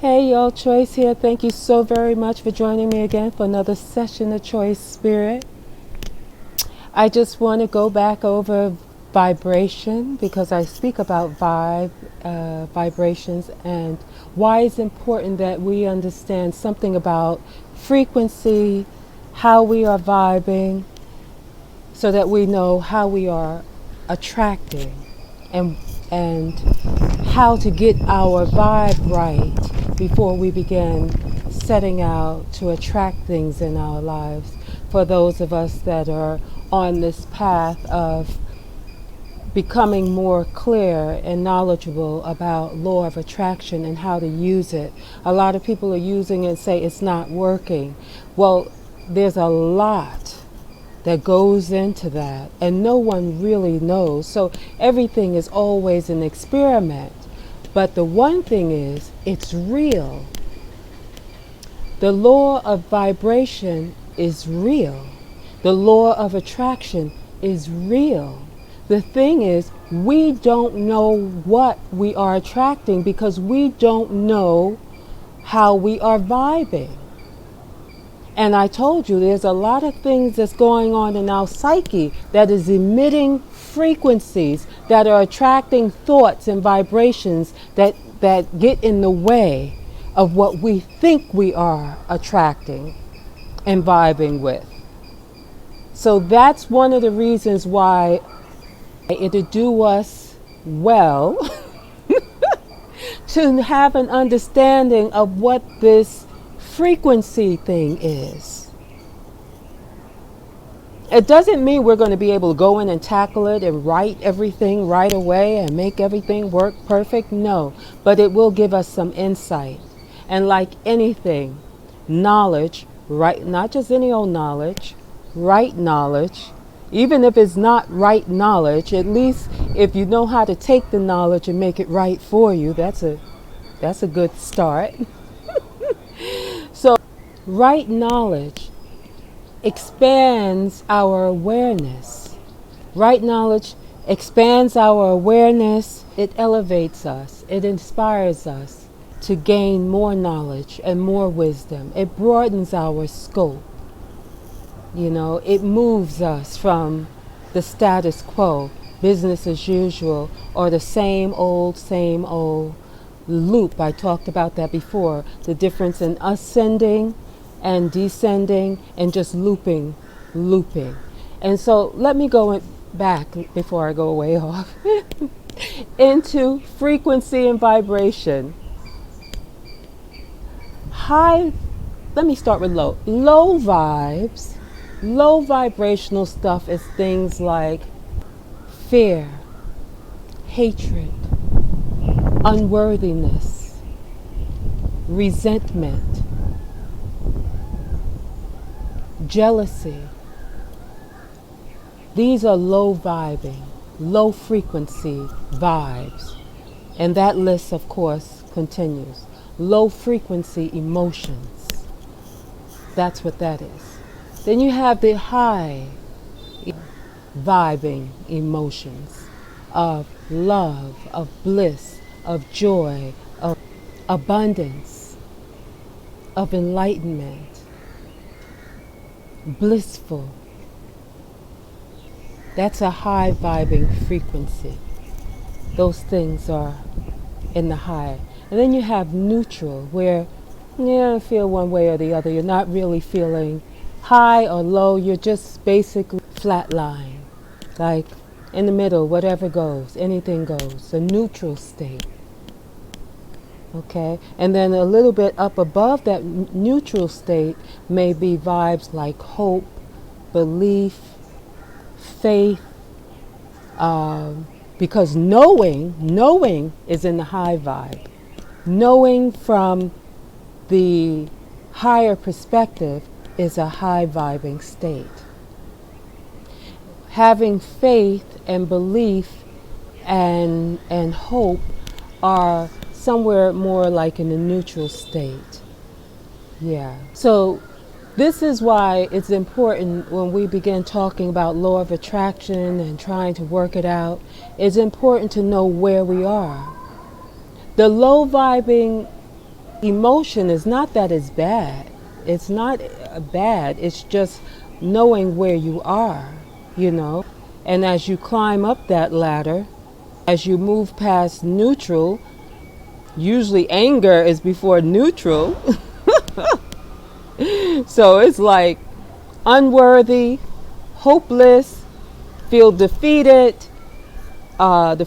Hey y'all, Choice here. Thank you so very much for joining me again for another session of Choice Spirit. I just want to go back over vibration because I speak about vibrations and why it's important that we understand something about frequency, how we are vibing, so that we know how we are attracting and and how to get our vibe right before we begin setting out to attract things in our lives. For those of us that are on this path of becoming more clear and knowledgeable about law of attraction and how to use it. A lot of people are using it and say it's not working. Well, there's a lot that goes into that, and no one really knows. So everything is always an experiment. But the one thing is, it's real. The law of vibration is real. The law of attraction is real. The thing is, we don't know what we are attracting because we don't know how we are vibing. And I told you there's a lot of things that's going on in our psyche that is emitting frequencies that are attracting thoughts and vibrations that get in the way of what we think we are attracting and vibing with. So that's one of the reasons why it'll do us well to have an understanding of what this frequency thing is. It doesn't mean we're going to be able to go in and tackle it and write everything right away and make everything work perfect. No, but it will give us some insight. And like anything, knowledge, right? Not just any old knowledge, right knowledge. Even if it's not right knowledge, at least if you know how to take the knowledge and make it right for you, that's a good start. So, right knowledge expands our awareness. Right knowledge expands our awareness. It elevates us. It inspires us to gain more knowledge and more wisdom. It broadens our scope. You know, it moves us from the status quo, business as usual, or the same old loop. I talked about that before. The difference in ascending and descending and just looping. And so let me go back before I go way off into frequency and vibration. Let me start with low. Low vibes. Low vibrational stuff is things like fear, hatred, unworthiness, resentment, jealousy. These are low vibing, low frequency vibes. And that list, of course, continues. Low frequency emotions. That's what that is. Then you have the high vibing emotions of love, of bliss, of joy, of abundance, of enlightenment, blissful. That's a high vibing frequency. Those things are in the high. And then you have neutral, where you don't feel one way or the other. You're not really feeling high or low. You're just basically flatline, like in the middle, whatever goes, anything goes, a neutral state. Okay, and then a little bit up above that neutral state may be vibes like hope, belief, faith, because knowing is in the high vibe. Knowing from the higher perspective is a high vibing state. Having faith and belief and hope are somewhere more like in a neutral state. Yeah. So this is why it's important when we begin talking about law of attraction and trying to work it out, it's important to know where we are. The low vibing Emotion is not that it's bad. It's not bad. It's just knowing where you are, you know. And as you climb up that ladder, as you move past neutral, usually anger is before neutral. So it's like unworthy, hopeless, feel defeated, the